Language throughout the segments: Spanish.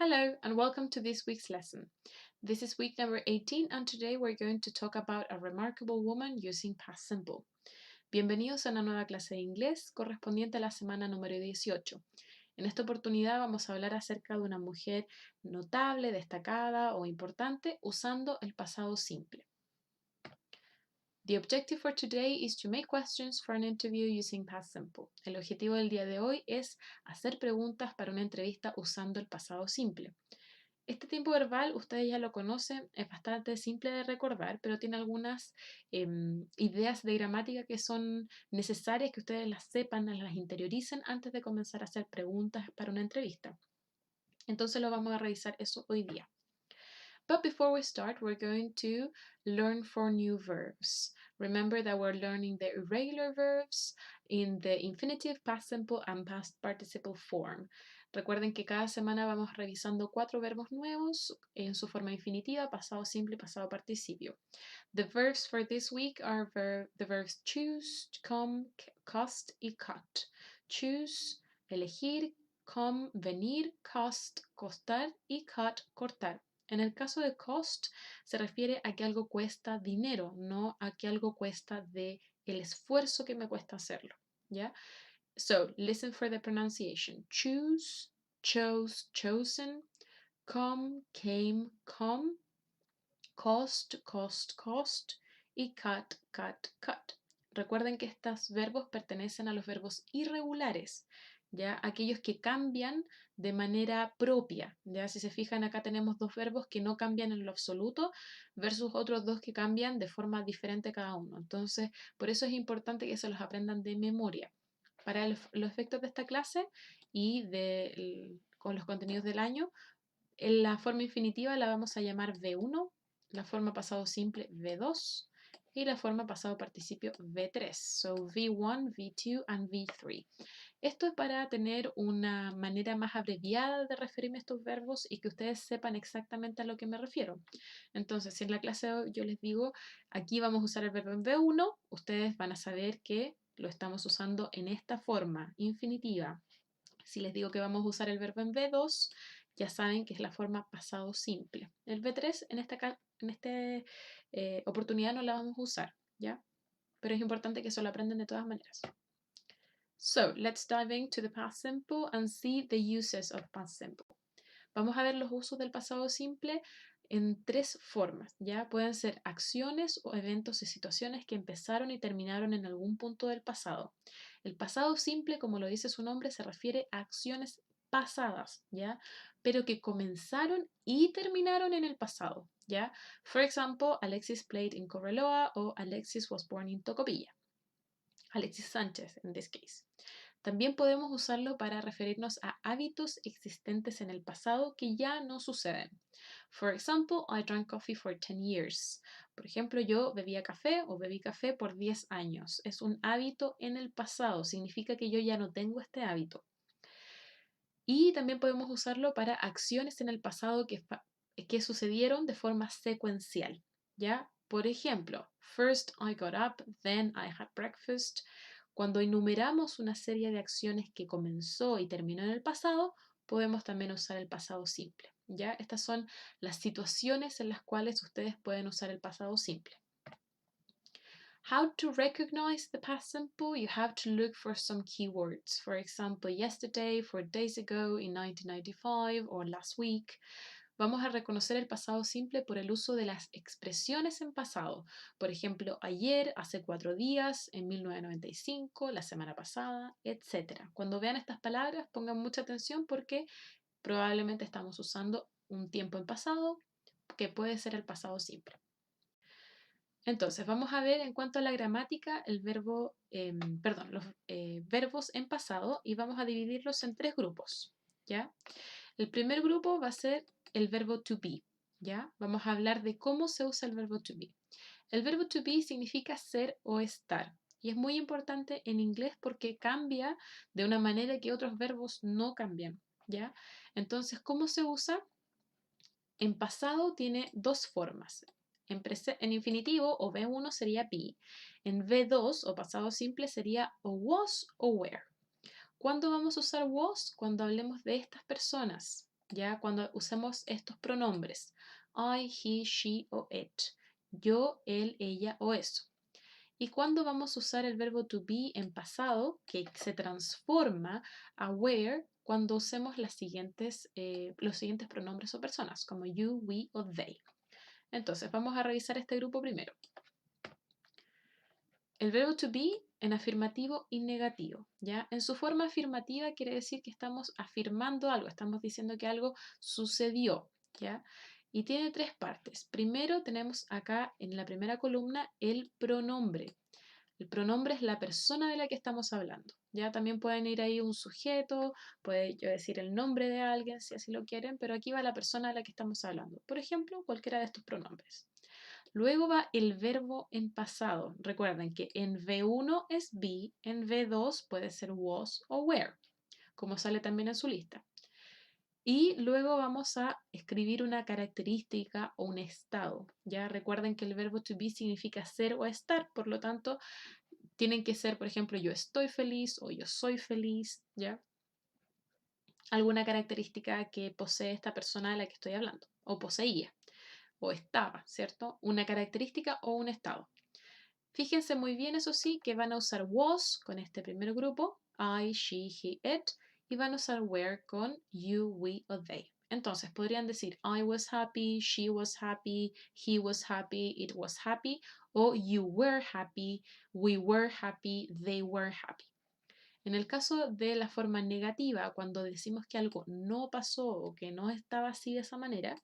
Hello and welcome to this week's lesson. This is week number 18 and today we're going to talk about a remarkable woman using past simple. Bienvenidos a una nueva clase de inglés correspondiente a la semana número 18. En esta oportunidad vamos a hablar acerca de una mujer notable, destacada o importante usando el pasado simple. The objective for today is to make questions for an interview using past simple. El objetivo del día de hoy es hacer preguntas para una entrevista usando el pasado simple. Este tiempo verbal ustedes ya lo conocen, es bastante simple de recordar, pero tiene algunas ideas de gramática que son necesarias que ustedes las sepan, las interioricen antes de comenzar a hacer preguntas para una entrevista. Entonces lo vamos a revisar eso hoy día. But before we start, we're going to learn 4 new verbs. Remember that we're learning the irregular verbs in the infinitive, past simple, and past participle form. Recuerden que cada semana vamos revisando 4 verbos nuevos en su forma infinitiva, pasado simple y pasado participio. The verbs for this week are the verbs choose, come, cost y cut. Choose, elegir, come, venir, cost, costar y cut, cortar. En el caso de cost, se refiere a que algo cuesta dinero, no a que algo cuesta de el esfuerzo que me cuesta hacerlo, ¿ya? So, listen for the pronunciation. Choose, chose, chosen, come, came, come, cost, cost, cost y cut, cut, cut. Recuerden que estos verbos pertenecen a los verbos irregulares, ¿ya? Aquellos que cambian de manera propia, ¿ya? Si se fijan, acá tenemos dos verbos que no cambian en lo absoluto versus otros dos que cambian de forma diferente cada uno. Entonces, por eso es importante que se los aprendan de memoria. Para los efectos de esta clase y con los contenidos del año, en la forma infinitiva la vamos a llamar V1, la forma pasado simple V2 y la forma pasado participio V3. So V1, V2 and V3. Esto es para tener una manera más abreviada de referirme a estos verbos y que ustedes sepan exactamente a lo que me refiero. Entonces, si en la clase de hoy yo les digo, aquí vamos a usar el verbo en V1, ustedes van a saber que lo estamos usando en esta forma infinitiva. Si les digo que vamos a usar el verbo en V2, ya saben que es la forma pasado simple. El V3 en esta oportunidad no la vamos a usar, ¿ya? Pero es importante que eso lo aprendan de todas maneras. So, let's dive into the past simple and see the uses of past simple. Vamos a ver los usos del pasado simple en 3 formas, ¿ya? Pueden ser acciones o eventos y situaciones que empezaron y terminaron en algún punto del pasado. El pasado simple, como lo dice su nombre, se refiere a acciones pasadas, ¿ya? Pero que comenzaron y terminaron en el pasado, ¿ya? For example, Alexis played in Correloa o Alexis was born in Tocopilla. Alexis Sánchez, in this case. También podemos usarlo para referirnos a hábitos existentes en el pasado que ya no suceden. For example, I drank coffee for 10 years. Por ejemplo, yo bebía café o bebí café por 10 años. Es un hábito en el pasado, significa que yo ya no tengo este hábito. Y también podemos usarlo para acciones en el pasado que sucedieron de forma secuencial, ¿ya? Por ejemplo, first I got up, then I had breakfast. Cuando enumeramos una serie de acciones que comenzó y terminó en el pasado, podemos también usar el pasado simple, ¿ya? Estas son las situaciones en las cuales ustedes pueden usar el pasado simple. How to recognize the past simple? You have to look for some keywords. For example, yesterday, 4 days ago, in 1995, or last week. Vamos a reconocer el pasado simple por el uso de las expresiones en pasado. Por ejemplo, ayer, hace 4 días, en 1995, la semana pasada, etc. Cuando vean estas palabras, pongan mucha atención porque probablemente estamos usando un tiempo en pasado que puede ser el pasado simple. Entonces, vamos a ver en cuanto a la gramática los verbos en pasado y vamos a dividirlos en 3 grupos, ¿ya? El primer grupo va a ser el verbo to be, ¿ya? Vamos a hablar de cómo se usa el verbo to be. El verbo to be significa ser o estar y es muy importante en inglés porque cambia de una manera que otros verbos no cambian, ¿ya? Entonces, ¿cómo se usa? En pasado tiene 2 formas. En infinitivo o V1 sería be. En V2 o pasado simple sería o was o were. ¿Cuándo vamos a usar was? Cuando hablemos de estas personas. ¿ya? Cuando usemos estos pronombres, I, he, she o it, yo, él, ella o eso. ¿Y cuándo vamos a usar el verbo to be en pasado, que se transforma a where cuando usemos los siguientes pronombres o personas, como you, we o they? Entonces, vamos a revisar este grupo primero. El verbo to be en afirmativo y negativo, ¿ya? En su forma afirmativa quiere decir que estamos afirmando algo, estamos diciendo que algo sucedió, ¿ya? Y tiene tres partes. Primero tenemos acá en la primera columna el pronombre. El pronombre es la persona de la que estamos hablando. Ya también pueden ir ahí un sujeto, puede yo decir el nombre de alguien si así lo quieren, pero aquí va la persona de la que estamos hablando. Por ejemplo, cualquiera de estos pronombres. Luego va el verbo en pasado. Recuerden que en V1 es be, en V2 puede ser was o were, como sale también en su lista. Y luego vamos a escribir una característica o un estado. Ya recuerden que el verbo to be significa ser o estar, por lo tanto, tienen que ser, por ejemplo, yo estoy feliz o yo soy feliz, ¿ya? Alguna característica que posee esta persona de la que estoy hablando, o poseía, o estaba, ¿cierto? Una característica o un estado. Fíjense muy bien, eso sí, que van a usar was con este primer grupo, I, she, he, it, y van a usar were con you, we o they. Entonces podrían decir I was happy, she was happy, he was happy, it was happy, o you were happy, we were happy, they were happy. En el caso de la forma negativa, cuando decimos que algo no pasó o que no estaba así de esa manera,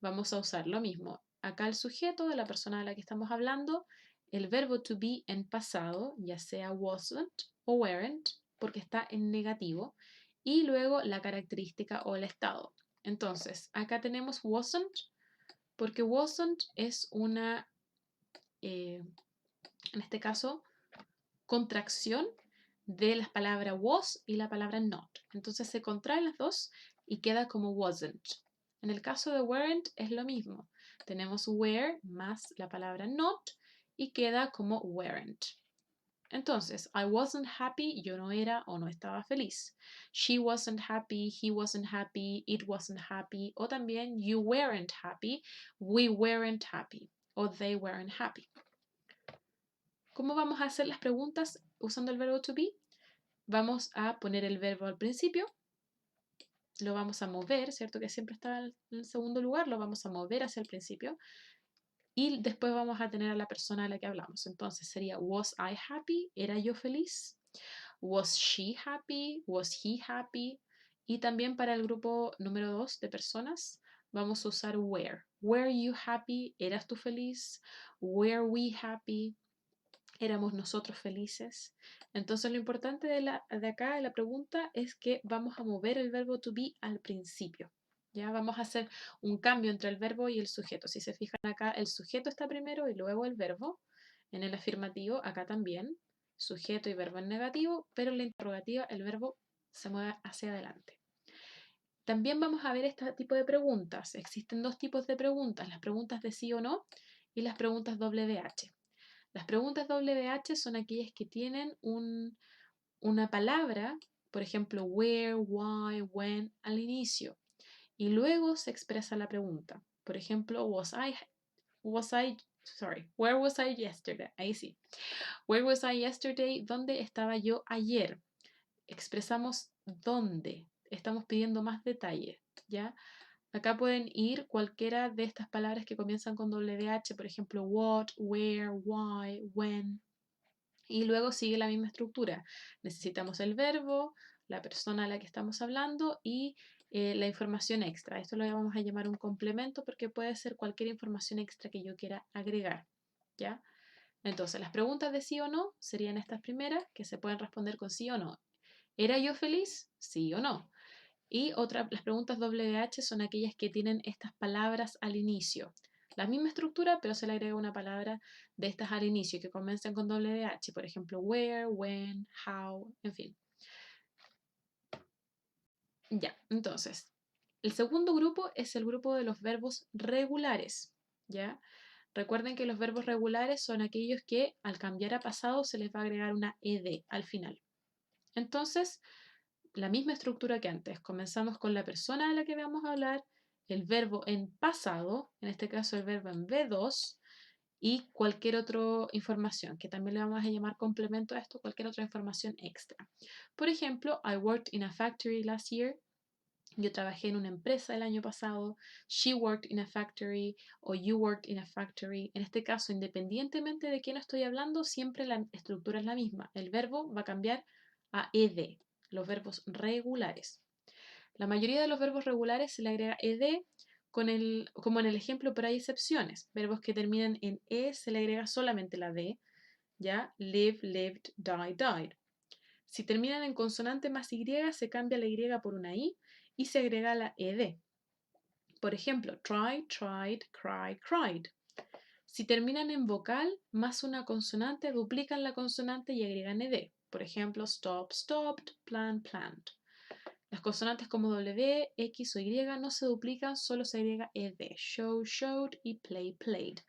vamos a usar lo mismo. Acá el sujeto de la persona de la que estamos hablando, el verbo to be en pasado, ya sea wasn't o weren't, porque está en negativo, y luego la característica o el estado. Entonces, acá tenemos wasn't, porque wasn't es una, en este caso, contracción de las palabras was y la palabra not. Entonces se contraen las dos y queda como wasn't. En el caso de weren't es lo mismo. Tenemos were más la palabra not y queda como weren't. Entonces, I wasn't happy, yo no era o no estaba feliz. She wasn't happy, he wasn't happy, it wasn't happy. O también, you weren't happy, we weren't happy. O they weren't happy. ¿Cómo vamos a hacer las preguntas usando el verbo to be? Vamos a poner el verbo al principio, lo vamos a mover, ¿cierto? Que siempre está en el segundo lugar, lo vamos a mover hacia el principio. Y después vamos a tener a la persona de la que hablamos. Entonces sería, was I happy? ¿Era yo feliz? Was she happy? Was he happy? Y también para el grupo número 2 de personas, vamos a usar were. Were you happy? ¿Eras tú feliz? Were we happy? ¿Éramos nosotros felices? Entonces lo importante de acá, de la pregunta, es que vamos a mover el verbo to be al principio. Ya vamos a hacer un cambio entre el verbo y el sujeto. Si se fijan acá, el sujeto está primero y luego el verbo. En el afirmativo, acá también, sujeto y verbo en negativo, pero en la interrogativa el verbo se mueve hacia adelante. También vamos a ver este tipo de preguntas. Existen dos tipos de preguntas, las preguntas de sí o no y las preguntas WH. Las preguntas WH son aquellas que tienen una palabra, por ejemplo, where, why, when, al inicio. Y luego se expresa la pregunta. Por ejemplo, where was I yesterday? Ahí sí. Where was I yesterday? ¿Dónde estaba yo ayer? Expresamos dónde. Estamos pidiendo más detalle, ¿ya? Acá pueden ir cualquiera de estas palabras que comienzan con WH, por ejemplo, what, where, why, when. Y luego sigue la misma estructura. Necesitamos el verbo, la persona a la que estamos hablando y la información extra. Esto lo vamos a llamar un complemento porque puede ser cualquier información extra que yo quiera agregar, ¿ya? Entonces, las preguntas de sí o no serían estas primeras, que se pueden responder con sí o no. ¿Era yo feliz? Sí o no. Y las preguntas WH son aquellas que tienen estas palabras al inicio. La misma estructura, pero se le agrega una palabra de estas al inicio que comienzan con WH. Por ejemplo, where, when, how, en fin. Ya, entonces, el segundo grupo es el grupo de los verbos regulares. ¿Ya? Recuerden que los verbos regulares son aquellos que al cambiar a pasado se les va a agregar una ed al final. Entonces, la misma estructura que antes. Comenzamos con la persona de la que vamos a hablar, el verbo en pasado, en este caso el verbo en V2, y cualquier otra información, que también le vamos a llamar complemento a esto, cualquier otra información extra. Por ejemplo, I worked in a factory last year. Yo trabajé en una empresa el año pasado. She worked in a factory o you worked in a factory. En este caso, independientemente de quién estoy hablando, siempre la estructura es la misma. El verbo va a cambiar a ed, los verbos regulares. La mayoría de los verbos regulares se le agrega ed como en el ejemplo, pero hay excepciones. Verbos que terminan en e se le agrega solamente la d, ¿ya? Live, lived, die, died. Si terminan en consonante más y, se cambia la y por una i y se agrega la ed. Por ejemplo, try, tried, cry, cried. Si terminan en vocal más una consonante, duplican la consonante y agregan ed. Por ejemplo, stop, stopped, plan, planned. Las consonantes como W, X o Y no se duplican, solo se agrega ed. Show, showed y play, played.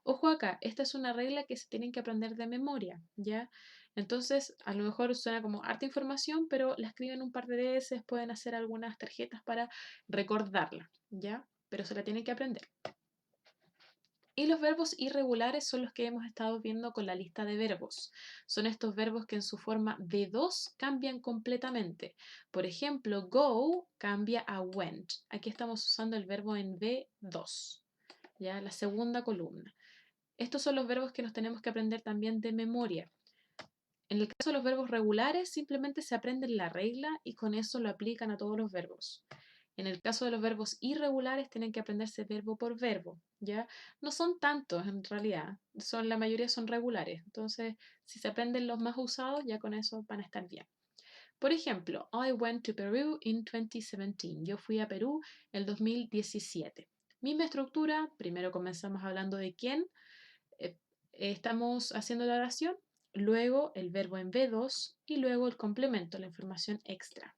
Ojo acá, esta es una regla que se tienen que aprender de memoria, ¿ya? Entonces, a lo mejor suena como harta información, pero la escriben un par de veces, pueden hacer algunas tarjetas para recordarla, ¿ya? Pero se la tienen que aprender. Y los verbos irregulares son los que hemos estado viendo con la lista de verbos. Son estos verbos que en su forma V2 cambian completamente. Por ejemplo, go cambia a went. Aquí estamos usando el verbo en V2, ¿ya? La segunda columna. Estos son los verbos que nos tenemos que aprender también de memoria. En el caso de los verbos regulares, simplemente se aprenden la regla y con eso lo aplican a todos los verbos. En el caso de los verbos irregulares, tienen que aprenderse verbo por verbo, ¿ya? No son tantos en realidad, la mayoría son regulares. Entonces, si se aprenden los más usados, ya con eso van a estar bien. Por ejemplo, I went to Peru in 2017. Yo fui a Perú el 2017. Misma estructura, primero comenzamos hablando de quién, estamos haciendo la oración, luego el verbo en V2 y luego el complemento, la información extra.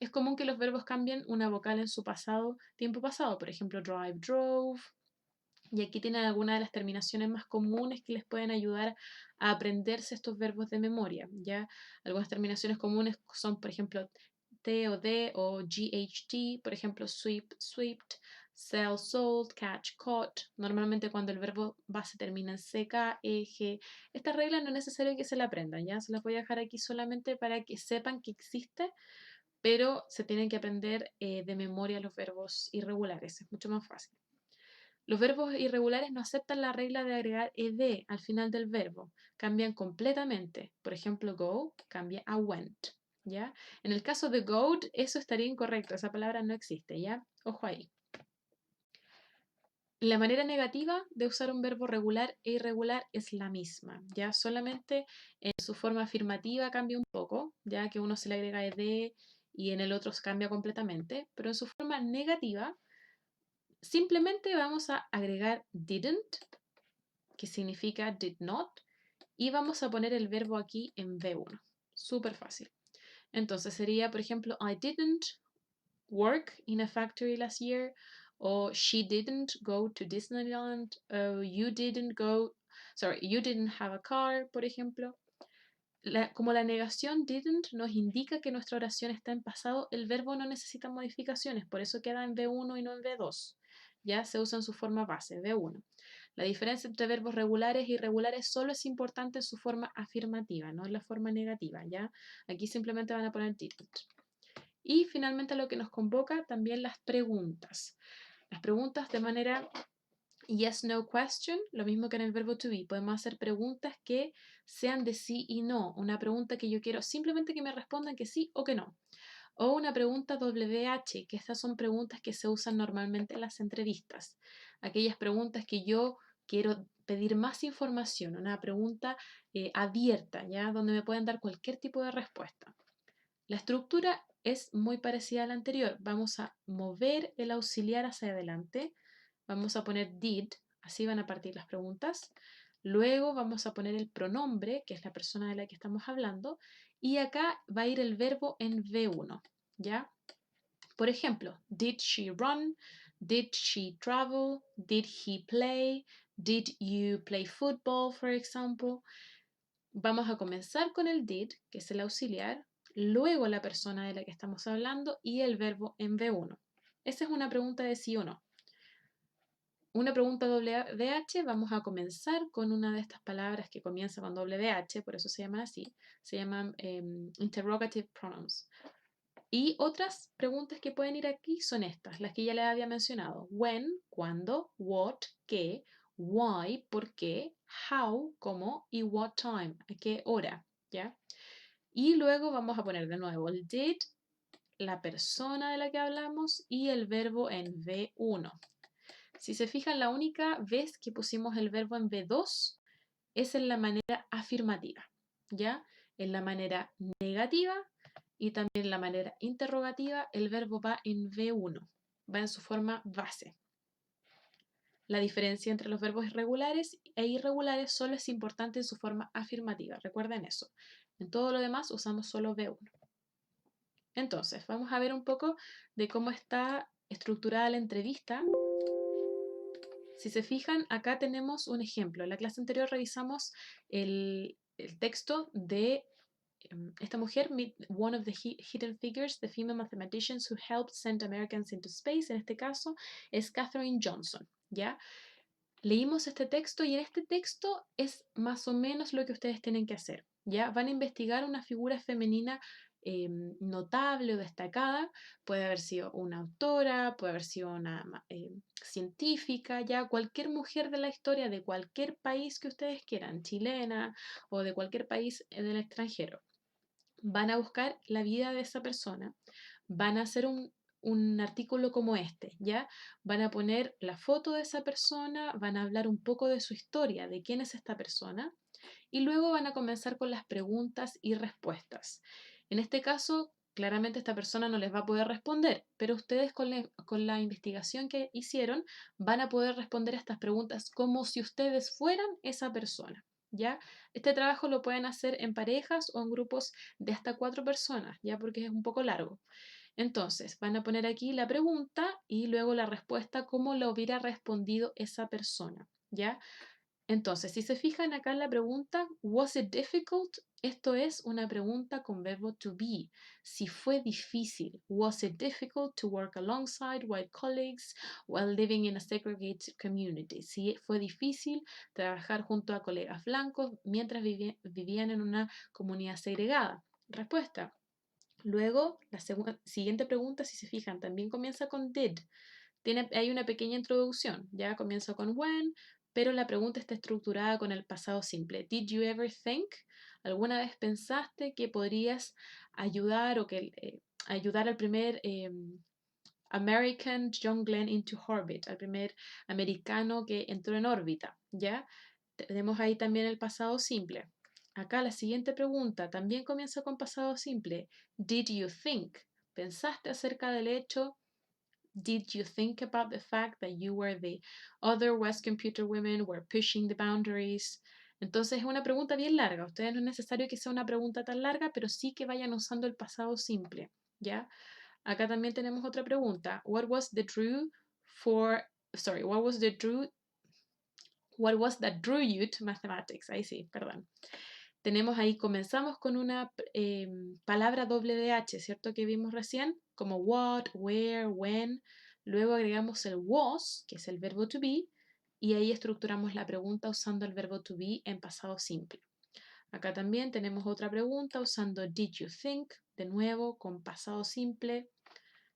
Es común que los verbos cambien una vocal en su pasado, tiempo pasado, por ejemplo, drive, drove. Y aquí tienen algunas de las terminaciones más comunes que les pueden ayudar a aprenderse estos verbos de memoria, ¿ya? Algunas terminaciones comunes son, por ejemplo, T o D o GHT, por ejemplo, sweep, swept, sell, sold, catch, caught. Normalmente cuando el verbo base termina en CK, EG. Esta regla no es necesario que se la aprendan, ¿ya? Se las voy a dejar aquí solamente para que sepan que existe, pero se tienen que aprender de memoria los verbos irregulares, es mucho más fácil. Los verbos irregulares no aceptan la regla de agregar ed al final del verbo, cambian completamente. Por ejemplo, go cambia a went, ¿ya? En el caso de goat, eso estaría incorrecto, esa palabra no existe, ¿ya? Ojo ahí. La manera negativa de usar un verbo regular e irregular es la misma, ¿ya? Solamente en su forma afirmativa cambia un poco, ya que uno se le agrega ed y en el otro se cambia completamente, pero en su forma negativa simplemente vamos a agregar didn't, que significa did not, y vamos a poner el verbo aquí en V1. Súper fácil. Entonces sería, por ejemplo, I didn't work in a factory last year, o she didn't go to Disneyland, o you didn't have a car, por ejemplo. Como la negación didn't nos indica que nuestra oración está en pasado, el verbo no necesita modificaciones, por eso queda en V1 y no en V2. Ya se usa en su forma base, V1. La diferencia entre verbos regulares e irregulares solo es importante en su forma afirmativa, no en la forma negativa, ¿ya? Aquí simplemente van a poner didn't. Y finalmente lo que nos convoca también las preguntas. Las preguntas de manera yes, no question, lo mismo que en el verbo to be. Podemos hacer preguntas que sean de sí y no. Una pregunta que yo quiero simplemente que me respondan que sí o que no. O una pregunta WH, que estas son preguntas que se usan normalmente en las entrevistas. Aquellas preguntas que yo quiero pedir más información, una pregunta abierta, ¿ya? Donde me pueden dar cualquier tipo de respuesta. La estructura es muy parecida a la anterior. Vamos a mover el auxiliar hacia adelante. Vamos a poner did, así van a partir las preguntas. Luego vamos a poner el pronombre, que es la persona de la que estamos hablando. Y acá va a ir el verbo en V1, ¿ya? Por ejemplo, did she run? Did she travel? Did he play? Did you play football, for example? Vamos a comenzar con el did, que es el auxiliar. luego la persona de la que estamos hablando y el verbo en V1. Esa es una pregunta de sí o no. Una pregunta WH, vamos a comenzar con una de estas palabras que comienza con WH, por eso se llaman así, se llaman interrogative pronouns. Y otras preguntas que pueden ir aquí son estas, las que ya les había mencionado. When, cuándo, what, qué, why, por qué, how, cómo y what time, a qué hora, ¿ya? Y luego vamos a poner de nuevo el did, la persona de la que hablamos y el verbo en V1. Si se fijan, la única vez que pusimos el verbo en V2 es en la manera afirmativa, ¿ya? En la manera negativa y también en la manera interrogativa, el verbo va en V1, va en su forma base. La diferencia entre los verbos regulares e irregulares solo es importante en su forma afirmativa, recuerden eso. En todo lo demás usamos solo V1. Entonces, vamos a ver un poco de cómo está estructurada la entrevista. Si se fijan, acá tenemos un ejemplo. En la clase anterior revisamos el texto de esta mujer, one of the hidden figures, the female mathematicians who helped send Americans into space. En este caso es Katherine Johnson, ¿ya? Leímos este texto y en este texto es más o menos lo que ustedes tienen que hacer, ¿ya? Van a investigar una figura femenina notable o destacada, puede haber sido una autora, puede haber sido una científica, ya cualquier mujer de la historia de cualquier país que ustedes quieran, chilena o de cualquier país del extranjero. Van a buscar la vida de esa persona, van a hacer un artículo como este, ¿ya? Van a poner la foto de esa persona, van a hablar un poco de su historia, de quién es esta persona, y luego van a comenzar con las preguntas y respuestas. En este caso, claramente esta persona no les va a poder responder, pero ustedes con la investigación que hicieron van a poder responder a estas preguntas como si ustedes fueran esa persona, ¿ya? Este trabajo lo pueden hacer en parejas o en grupos de hasta 4 personas, ¿ya? Porque es un poco largo. Entonces, van a poner aquí la pregunta y luego la respuesta como la hubiera respondido esa persona, ¿ya? Entonces, si se fijan acá en la pregunta, was it difficult? Esto es una pregunta con verbo to be. Si fue difícil, was it difficult to work alongside white colleagues while living in a segregated community? Si fue difícil trabajar junto a colegas blancos mientras vivían en una comunidad segregada. Respuesta. Luego, la siguiente pregunta, si se fijan, también comienza con did. Hay una pequeña introducción, ya comienza con when, pero la pregunta está estructurada con el pasado simple. Did you ever think? ¿Alguna vez pensaste que podrías ayudar o que ayudar al primer American John Glenn into orbit, al primer americano que entró en órbita? ¿Ya? Tenemos ahí también el pasado simple. Acá la siguiente pregunta también comienza con pasado simple. Did you think? ¿Pensaste acerca del hecho? Did you think about the fact that you were the other West Computer women were pushing the boundaries? Entonces es una pregunta bien larga. Ustedes no es necesario que sea una pregunta tan larga, pero sí que vayan usando el pasado simple, ¿ya? Acá también tenemos otra pregunta. What was the drew for, sorry, what was that drew you to mathematics? Ahí sí, perdón. Tenemos ahí, comenzamos con una palabra WH, ¿cierto? Que vimos recién, como what, where, when. Luego agregamos el was, que es el verbo to be, y ahí estructuramos la pregunta usando el verbo to be en pasado simple. Acá también tenemos otra pregunta usando did you think, de nuevo con pasado simple.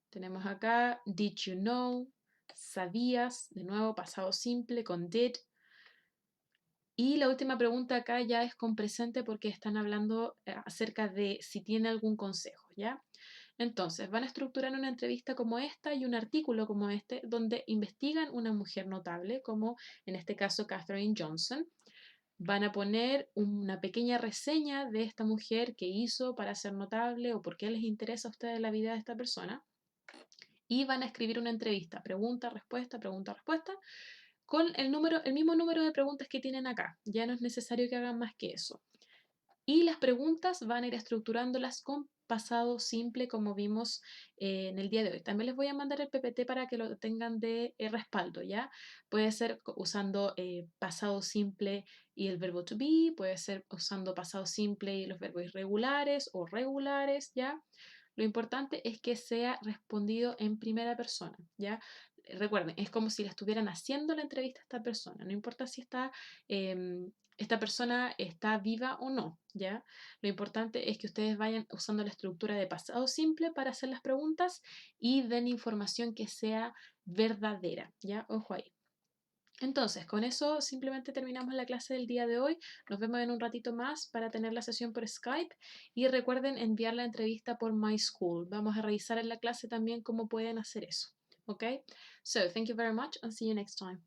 Tenemos acá did you know, sabías, de nuevo pasado simple con did. Y la última pregunta acá ya es con presente porque están hablando acerca de si tiene algún consejo, ¿ya? Entonces, van a estructurar una entrevista como esta y un artículo como este donde investigan una mujer notable, como en este caso Katherine Johnson. Van a poner una pequeña reseña de esta mujer que hizo para ser notable o por qué les interesa a ustedes la vida de esta persona. Y van a escribir una entrevista, pregunta, respuesta, con el mismo número de preguntas que tienen acá. Ya no es necesario que hagan más que eso. Y las preguntas van a ir estructurándolas con pasado simple como vimos en el día de hoy. También les voy a mandar el PPT para que lo tengan de respaldo, ¿ya? Puede ser usando pasado simple y el verbo to be, puede ser usando pasado simple y los verbos irregulares o regulares, ¿ya? Lo importante es que sea respondido en primera persona, ¿ya? Recuerden, es como si le estuvieran haciendo la entrevista a esta persona, no importa si esta persona está viva o no, ¿ya? Lo importante es que ustedes vayan usando la estructura de pasado simple para hacer las preguntas y den información que sea verdadera, ¿ya? Ojo ahí. Entonces, con eso simplemente terminamos la clase del día de hoy. Nos vemos en un ratito más para tener la sesión por Skype y recuerden enviar la entrevista por My School. Vamos a revisar en la clase también cómo pueden hacer eso. ¿Ok? So, thank you very much and see you next time.